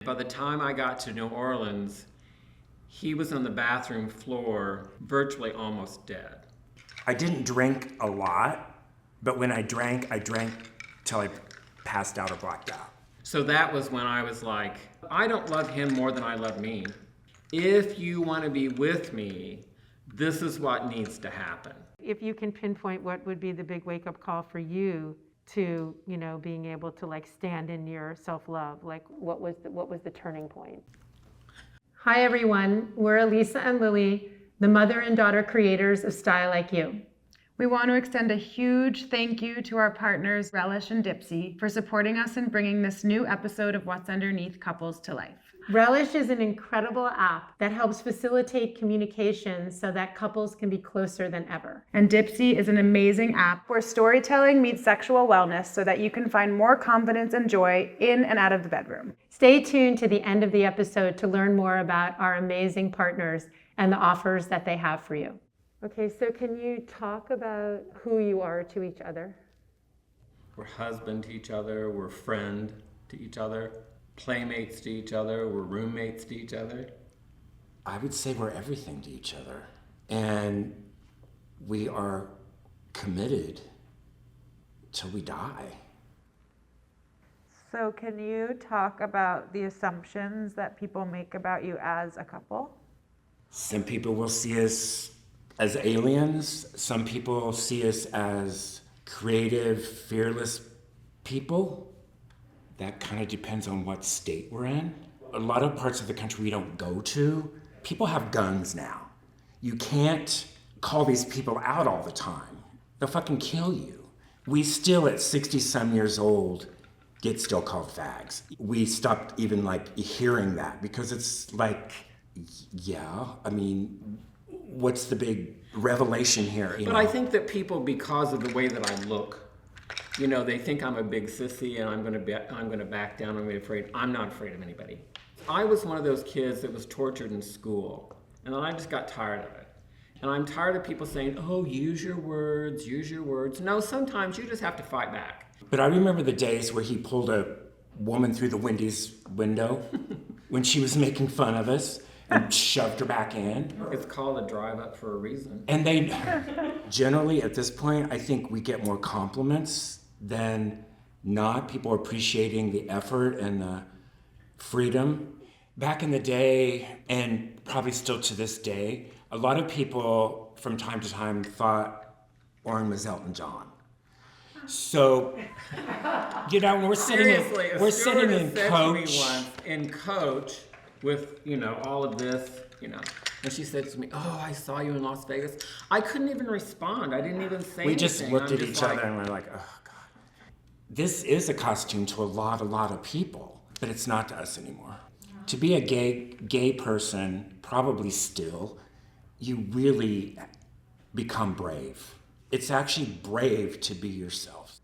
By the time I got to New Orleans, he was on the bathroom floor, virtually almost dead. I didn't drink a lot, but when I drank till I passed out or blacked out. So that was when I was like, I don't love him more than I love me. If you want to be with me, this is what needs to happen. If you can pinpoint what would be the big wake-up call for you to, being able to like stand in your self-love, like what was the turning point? Hi everyone, we're Elisa and Lily, the mother and daughter creators of StyleLikeU. We want to extend a huge thank you to our partners, Relish and Dipsy, for supporting us in bringing this new episode of What's Underneath Couples to life. Relish is an incredible app that helps facilitate communication so that couples can be closer than ever. And Dipsy is an amazing app where storytelling meets sexual wellness so that you can find more confidence and joy in and out of the bedroom. Stay tuned to the end of the episode to learn more about our amazing partners and the offers that they have for you. Okay, so can you talk about who you are to each other? We're husband to each other, we're friend to each other, playmates to each other, we're roommates to each other. I would say we're everything to each other. And we are committed till we die. So can you talk about the assumptions that people make about you as a couple? Some people will see us as aliens. Some people see us as creative, fearless people. That kind of depends on what state we're in. A lot of parts of the country we don't go to, people have guns now. You can't call these people out all the time. They'll fucking kill you. We still, at 60-some years old, get still called fags. We stopped even hearing that because it's like, yeah, I mean, what's the big revelation here? But I think that people, because of the way that I look, they think I'm a big sissy and I'm going to back down. I'm going to be afraid. I'm not afraid of anybody. I was one of those kids that was tortured in school, and then I just got tired of it. And I'm tired of people saying, "Oh, use your words, use your words." No, sometimes you just have to fight back. But I remember the days where he pulled a woman through the Wendy's window when she was making fun of us and shoved her back in. It's called a drive-up for a reason. And they, generally at this point, I think we get more compliments than not. People appreciating the effort and the freedom. Back in the day, and probably still to this day, a lot of people from time to time thought Orren was Elton John. So, we're sitting in Coach with, all of this, and she said to me, "Oh, I saw you in Las Vegas." I couldn't even respond. I didn't even say anything. We just looked at each other and we're like, oh, God. This is a costume to a lot of people, but it's not to us anymore. To be a gay person, probably still, you really become brave. It's actually brave to be yourself.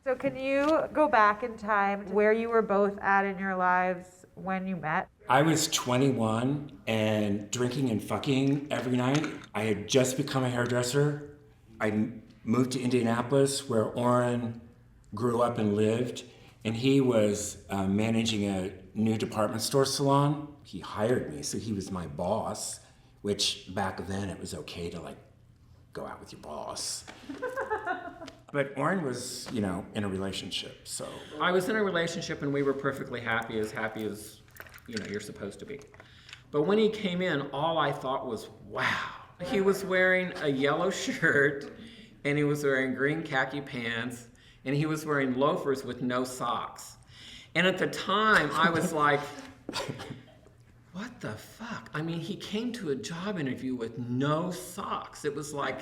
So can you go back in time to where you were both at in your lives when you met? I was 21 and drinking and fucking every night. I had just become a hairdresser. I moved to Indianapolis where Orren grew up and lived, and he was managing a new department store salon. He hired me, so he was my boss, which back then it was okay to go out with your boss. But Orren was, in a relationship, so. I was in a relationship and we were perfectly happy as you're supposed to be. But when he came in, all I thought was, wow. He was wearing a yellow shirt and he was wearing green khaki pants and he was wearing loafers with no socks. And at the time, I was like, what the fuck? I mean, he came to a job interview with no socks. It was like,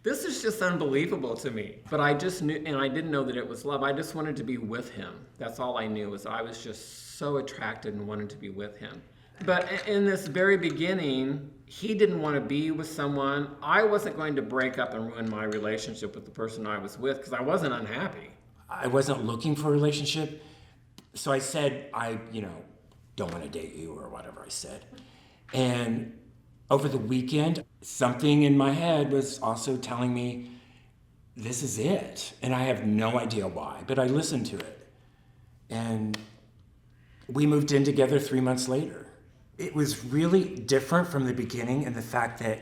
this is just unbelievable to me. But I just knew, and I didn't know that it was love. I just wanted to be with him. That's all I knew, was I was just so attracted and wanted to be with him. But in this very beginning, he didn't want to be with someone. I wasn't going to break up and ruin my relationship with the person I was with because I wasn't unhappy. I wasn't looking for a relationship. So I said, I don't want to date you or whatever I said. And over the weekend, something in my head was also telling me, this is it. And I have no idea why, but I listened to it. And We moved in together 3 months later. It was really different from the beginning in the fact that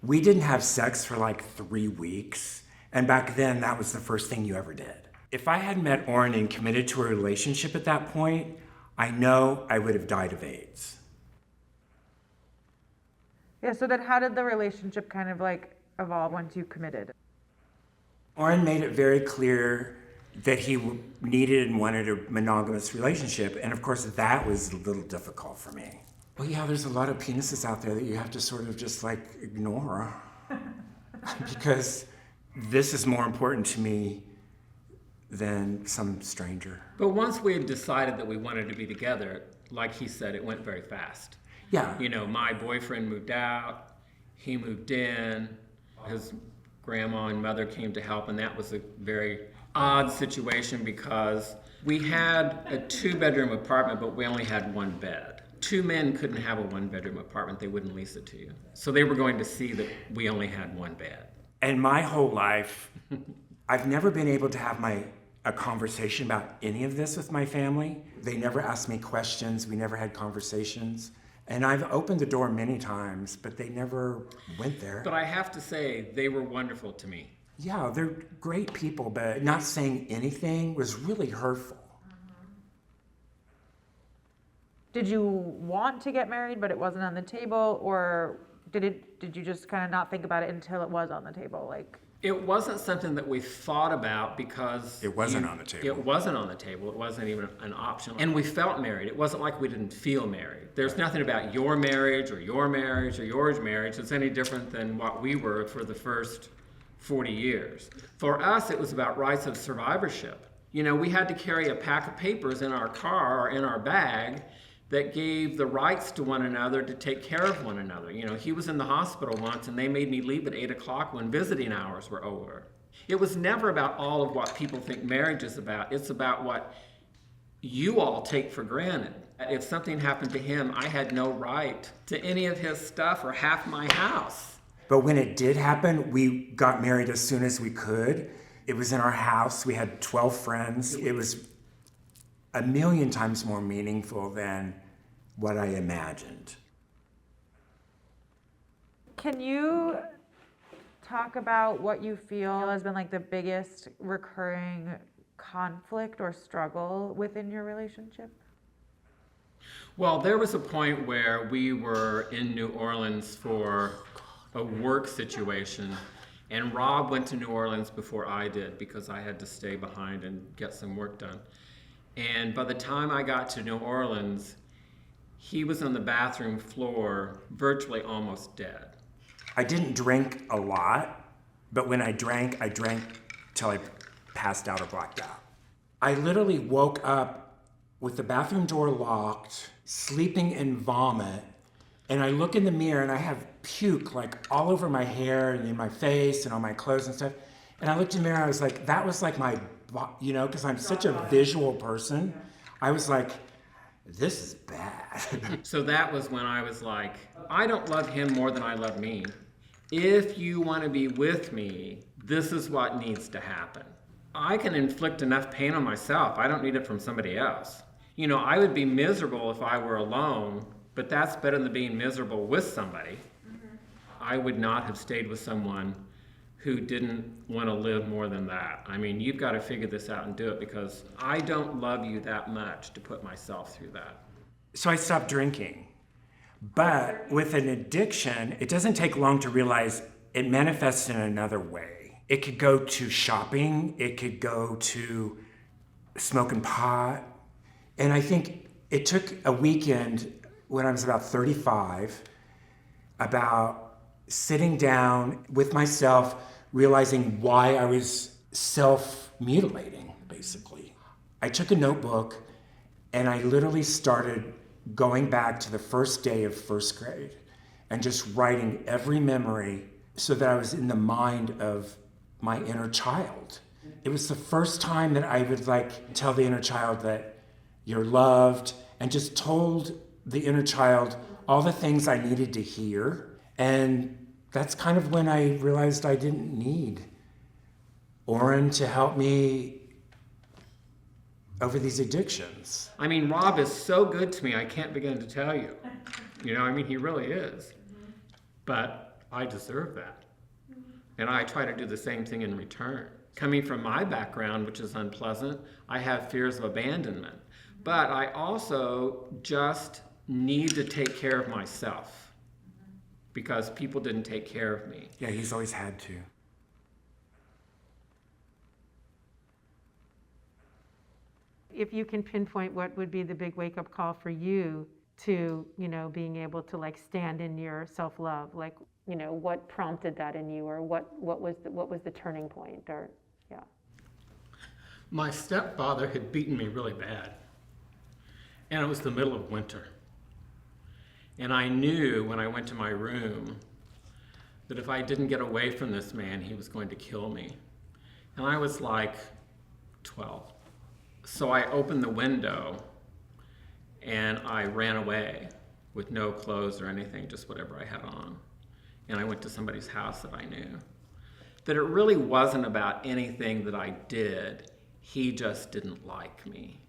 we didn't have sex for like 3 weeks. And back then, that was the first thing you ever did. If I had met Orren and committed to a relationship at that point, I know I would have died of AIDS. Yeah, so then how did the relationship kind of like evolve once you committed? Orren made it very clear that he needed and wanted a monogamous relationship. And of course, that was a little difficult for me. Well, yeah, there's a lot of penises out there that you have to sort of just like ignore because this is more important to me than some stranger. But once we had decided that we wanted to be together, like he said, it went very fast. Yeah. You know, my boyfriend moved out, he moved in, his grandma and mother came to help, and that was a very odd situation because we had a 2-bedroom apartment, but we only had 1 bed. 2 men couldn't have a 1-bedroom apartment, they wouldn't lease it to you. So they were going to see that we only had 1 bed. And my whole life, I've never been able to have a conversation about any of this with my family. They never asked me questions, we never had conversations. And I've opened the door many times, but they never went there. But I have to say, they were wonderful to me. Yeah, they're great people, but not saying anything was really hurtful. Did you want to get married, but it wasn't on the table, or did you just kind of not think about it until it was on the table? Like, It wasn't something that we thought about because... It wasn't on the table. It wasn't on the table. It wasn't even an option. And we felt married. It wasn't like we didn't feel married. There's nothing about your marriage or your marriage or yours marriage that's any different than what we were for the first 40 years. For us, it was about rights of survivorship. You know, we had to carry a pack of papers in our car or in our bag that gave the rights to one another to take care of one another. You know, he was in the hospital once and they made me leave at 8 o'clock when visiting hours were over. It was never about all of what people think marriage is about. It's about what you all take for granted. If something happened to him, I had no right to any of his stuff or half my house. But when it did happen, we got married as soon as we could. It was in our house. We had 12 friends. It was a million times more meaningful than what I imagined. can you talk about what you feel has been like the biggest recurring conflict or struggle within your relationship? Well, there was a point where we were in New Orleans for a work situation, and Rob went to New Orleans before I did because I had to stay behind and get some work done. And by the time I got to New Orleans, he was on the bathroom floor, virtually almost dead. I didn't drink a lot, but when I drank till I passed out or blacked out. I literally woke up with the bathroom door locked, sleeping in vomit, and I look in the mirror and I have puke like all over my hair and in my face and on my clothes and stuff. And I looked in the mirror, I was like, that was like my, you know, because I'm such a visual person. I was like, this is bad. So that was when I was like, I don't love him more than I love me. If you want to be with me, this is what needs to happen. I can inflict enough pain on myself. I don't need it from somebody else. You know, I would be miserable if I were alone, but that's better than being miserable with somebody. I would not have stayed with someone who didn't want to live more than that. I mean, you've got to figure this out and do it because I don't love you that much to put myself through that. So I stopped drinking. But with an addiction, it doesn't take long to realize it manifests in another way. It could go to shopping, it could go to smoking pot. And I think it took a weekend when I was about 35, about sitting down with myself, realizing why I was self-mutilating, basically. I took a notebook and I literally started going back to the first day of first grade and just writing every memory so that I was in the mind of my inner child. It was the first time that I would like tell the inner child that you're loved, and just told the inner child all the things I needed to hear. And that's kind of when I realized I didn't need Orren to help me over these addictions. I mean, Rob is so good to me, I can't begin to tell you. You know, I mean, he really is. But I deserve that. And I try to do the same thing in return. Coming from my background, which is unpleasant, I have fears of abandonment. But I also just need to take care of myself because people didn't take care of me. Yeah, he's always had to. If you can pinpoint what would be the big wake-up call for you to, being able to like stand in your self-love, like, what prompted that in you, or what was the turning point, or yeah. My stepfather had beaten me really bad, and it was the middle of winter. And I knew when I went to my room that if I didn't get away from this man, he was going to kill me. And I was like 12. So I opened the window and I ran away with no clothes or anything, just whatever I had on. And I went to somebody's house that I knew. That it really wasn't about anything that I did. He just didn't like me.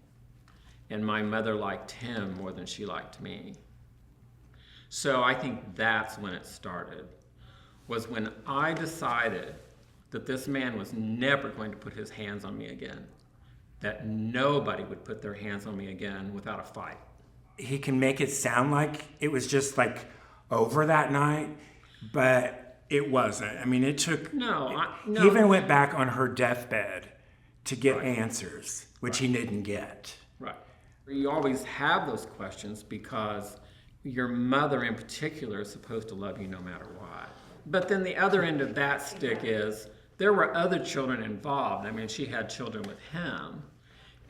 And my mother liked him more than she liked me. So I think that's when it started, was when I decided that this man was never going to put his hands on me again, that nobody would put their hands on me again without a fight. He can make it sound like it was just like over that night, but it wasn't. I mean, it took... No. He even went back on her deathbed to get answers, which he didn't get. Right. You always have those questions because your mother in particular is supposed to love you no matter what. But then the other end of that stick is there were other children involved. I mean, she had children with him,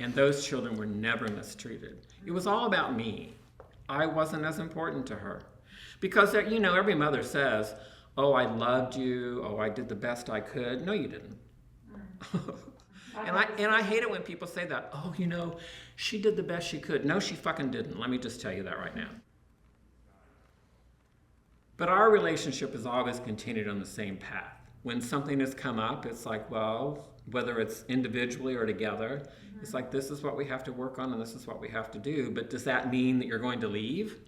and those children were never mistreated. It was all about me. I wasn't as important to her. Because, every mother says, oh, I loved you, oh, I did the best I could. No, you didn't. And I hate it when people say that. Oh, she did the best she could. No, she fucking didn't. Let me just tell you that right now. But our relationship has always continued on the same path. When something has come up, it's like, well, whether it's individually or together, it's like, this is what we have to work on and this is what we have to do. But does that mean that you're going to leave?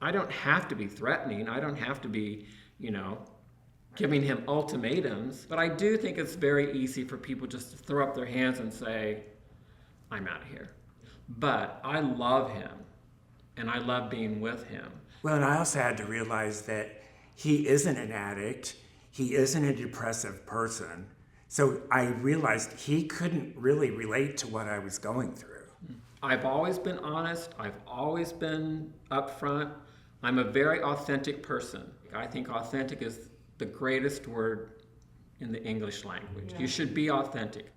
I don't have to be threatening. I don't have to be, giving him ultimatums. But I do think it's very easy for people just to throw up their hands and say, I'm out of here. But I love him and I love being with him. Well, and I also had to realize that he isn't an addict. He isn't a depressive person. So I realized he couldn't really relate to what I was going through. I've always been honest. I've always been upfront. I'm a very authentic person. I think authentic is the greatest word in the English language. Yeah. You should be authentic.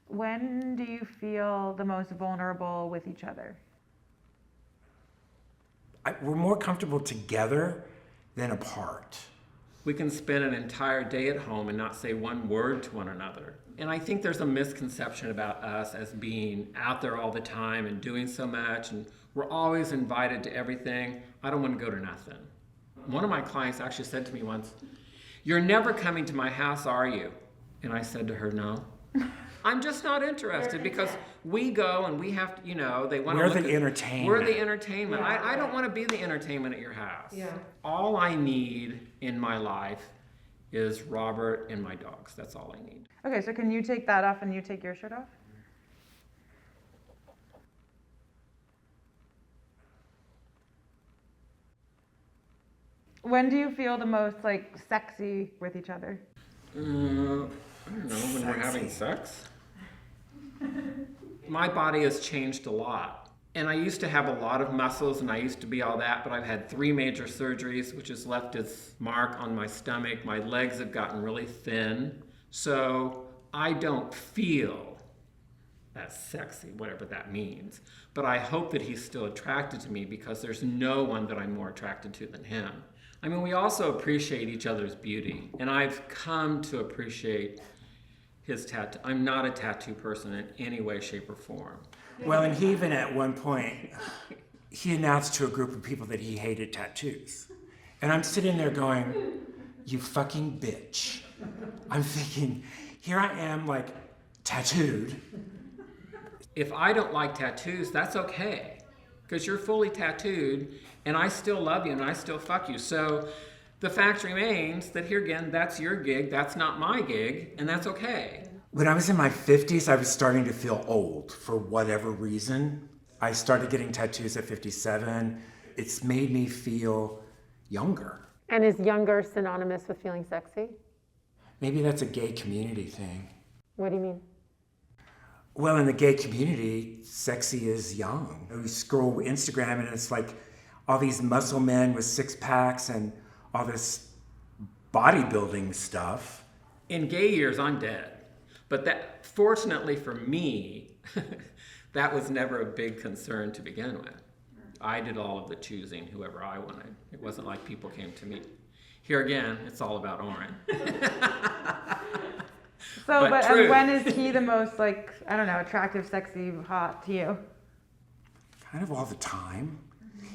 When do you feel the most vulnerable with each other? We're more comfortable together than apart. We can spend an entire day at home and not say one word to one another. And I think there's a misconception about us as being out there all the time and doing so much, and we're always invited to everything. I don't want to go to nothing. One of my clients actually said to me once, "You're never coming to my house, are you?" And I said to her, "No." I'm just not interested because we go and we have to, they want to We're the entertainment. We're the entertainment. Yeah. I don't want to be the entertainment at your house. Yeah. All I need in my life is Robert and my dogs. That's all I need. Okay, so can you take that off and you take your shirt off? When do you feel the most sexy with each other? I don't know, when we're having sex. My body has changed a lot. And I used to have a lot of muscles and I used to be all that, but I've had 3 major surgeries, which has left its mark on my stomach. My legs have gotten really thin. So I don't feel as sexy, whatever that means. But I hope that he's still attracted to me because there's no one that I'm more attracted to than him. I mean, we also appreciate each other's beauty. And I've come to appreciate his tattoo. I'm not a tattoo person in any way, shape, or form. Well, and he even at one point, he announced to a group of people that he hated tattoos. And I'm sitting there going, you fucking bitch. I'm thinking, here I am tattooed. If I don't like tattoos, that's okay, because you're fully tattooed and I still love you and I still fuck you. So the fact remains that here again, that's your gig, that's not my gig, and that's okay. When I was in my 50s, I was starting to feel old for whatever reason. I started getting tattoos at 57. It's made me feel younger. And is younger synonymous with feeling sexy? Maybe that's a gay community thing. What do you mean? Well, in the gay community, sexy is young. We scroll Instagram and it's like all these muscle men with six packs and all this bodybuilding stuff. In gay years, I'm dead. But that, fortunately for me, that was never a big concern to begin with. I did all of the choosing, whoever I wanted. It wasn't like people came to me. Here again, it's all about Orren. So, But and true. when is he the most, like, I don't know, attractive, sexy, hot to you? Kind of all the time.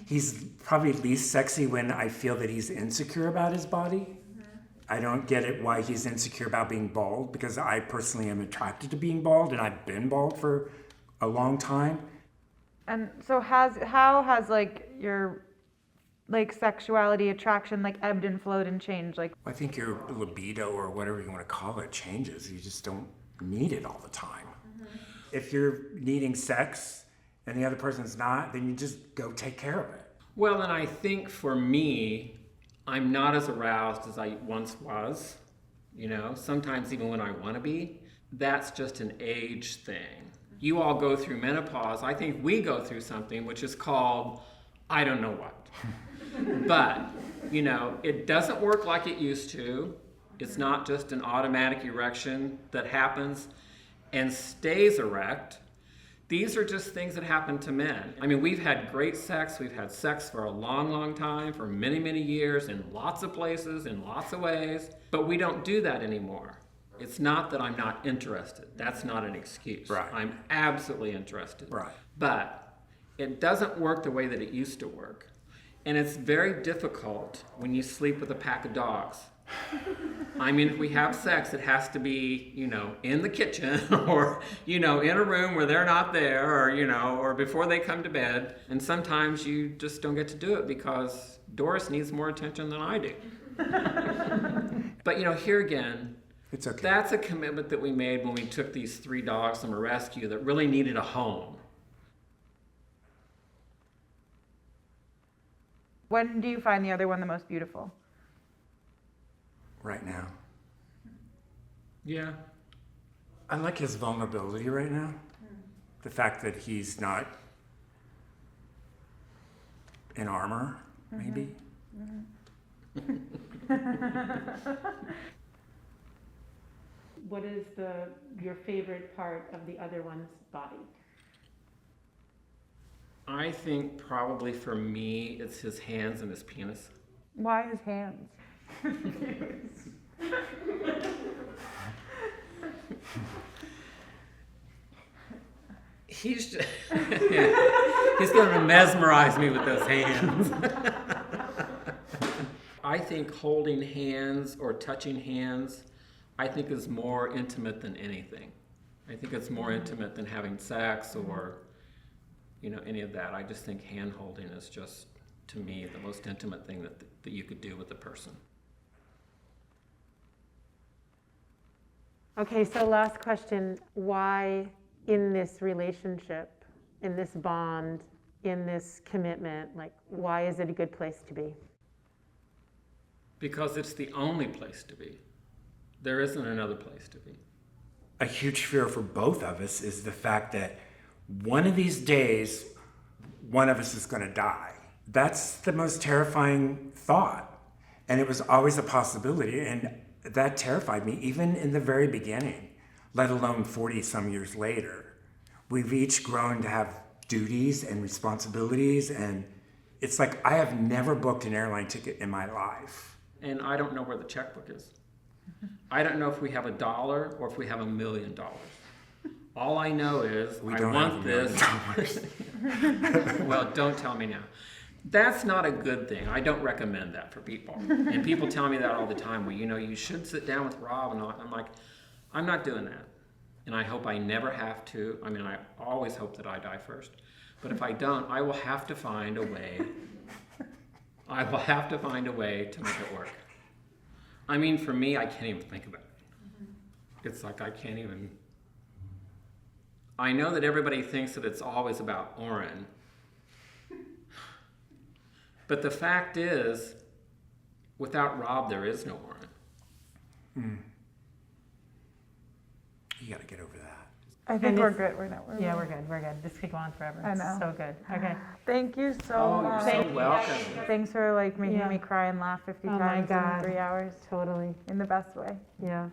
He's probably least sexy when I feel that he's insecure about his body. I don't get it why he's insecure about being bald, because I personally am attracted to being bald and I've been bald for a long time. And so how has like your like sexuality, attraction, like ebbed and flowed and changed? Like, I think your libido or whatever you want to call it changes. You just don't need it all the time. If you're needing sex and the other person's not, then you just go take care of it. Well, and I think for me, I'm not as aroused as I once was. You know, sometimes even when I want to be, that's just an age thing. You all go through menopause. I think we go through something which is called, I don't know what. But, you know, it doesn't work like it used to. It's not just an automatic erection that happens and stays erect. These are just things that happen to men. I mean, we've had great sex. We've had sex for a long, long time, for many, many years, in lots of places, in lots of ways. But we don't do that anymore. It's not that I'm not interested. That's not an excuse. Right. I'm absolutely interested. Right. But it doesn't work the way that it used to work. And it's very difficult when you sleep with a pack of dogs. I mean, if we have sex, it has to be, you know, in the kitchen or, you know, in a room where they're not there or, you know, or before they come to bed. And sometimes you just don't get to do it because Doris needs more attention than I do. But, you know, here again, It's okay. that's a commitment that we made when we took these 3 dogs from a rescue that really needed a home. when do you find the other one the most beautiful? Right now. Yeah. I like his vulnerability right now. The fact that he's not in armor, maybe. What is your favorite part of the other one's body? I think probably for me, it's his hands and his penis. Why his hands? He's just, he's going to mesmerize me with those hands. I think holding hands or touching hands, I think is more intimate than anything. I think it's more intimate than having sex or, you know, any of that. I just think hand holding is just, to me, the most intimate thing that you could do with a person. Okay, so last question. Why in this relationship, in this bond, in this commitment, like, why is it a good place to be? Because it's the only place to be. There isn't another place to be. A huge fear for both of us is the fact that one of these days, one of us is going to die. That's the most terrifying thought. And it was always a possibility. And that terrified me, even in the very beginning, let alone 40 some years later. We've each grown to have duties and responsibilities. And it's like, I have never booked an airline ticket in my life. And I don't know where the checkbook is. I don't know if we have $1 or if we have $1 million. All I know is We I don't want have this. Well, don't tell me now. That's not a good thing. I don't recommend that for people. And people tell me that all the time. Well, you know, you should sit down with Rob and all. I'm like, I'm not doing that. and I hope I never have to. I mean, I always hope that I die first. But if I don't, I will have to find a way. I will have to find a way to make it work. I mean, for me, I can't even think of it. It's like I can't even. I know that everybody thinks that it's always about Orren. But the fact is, without Rob, there is no Orren. You got to get over that. I think And we're it's- good. We're not. Yeah, we're good. We're good. This could go on forever. I It's know. so good. Okay. Thank you so Oh, you're much. so welcome. Thanks for like making Yeah. me cry and laugh 50 Oh my times God. in 3 hours Totally. in the best way. Yeah.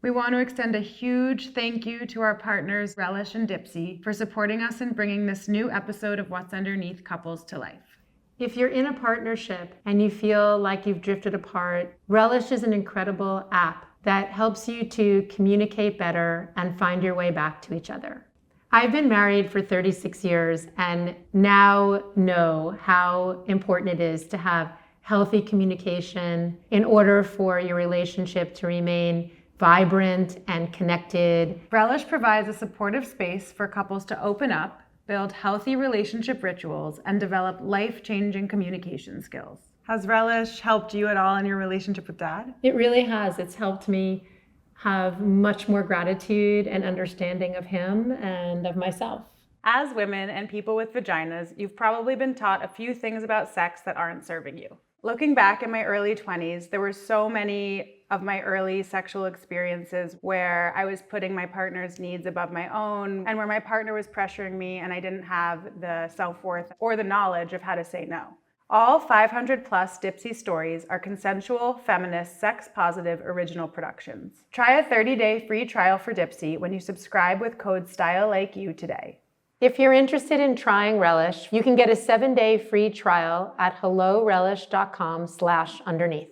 We want to extend a huge thank you to our partners, Relish and Dipsy, for supporting us in bringing this new episode of What's Underneath Couples to life. If you're in a partnership and you feel like you've drifted apart, Relish is an incredible app that helps you to communicate better and find your way back to each other. I've been married for 36 years and now know how important it is to have healthy communication in order for your relationship to remain vibrant and connected. Relish provides a supportive space for couples to open up, build healthy relationship rituals, and develop life-changing communication skills. Has Relish helped you at all in your relationship with Dad? It really has. It's helped me have much more gratitude and understanding of him and of myself. As women and people with vaginas, you've probably been taught a few things about sex that aren't serving you. Looking back in my early 20s, there were so many of my early sexual experiences where I was putting my partner's needs above my own and where my partner was pressuring me and I didn't have the self-worth or the knowledge of how to say no. All 500 plus Dipsy stories are consensual, feminist, sex-positive original productions. Try a 30-day free trial for Dipsy when you subscribe with code StyleLikeU today. If you're interested in trying Relish, you can get a 7-day free trial at hellorelish.com/underneath.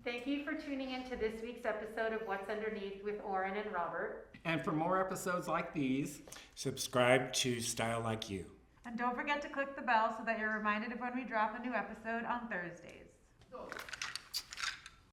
Thank you for tuning in to this week's episode of What's Underneath with Orren and Robert. And for more episodes like these, Subscribe to Style Like You. And don't forget to click the bell so that you're reminded of when we drop a new episode on Thursdays.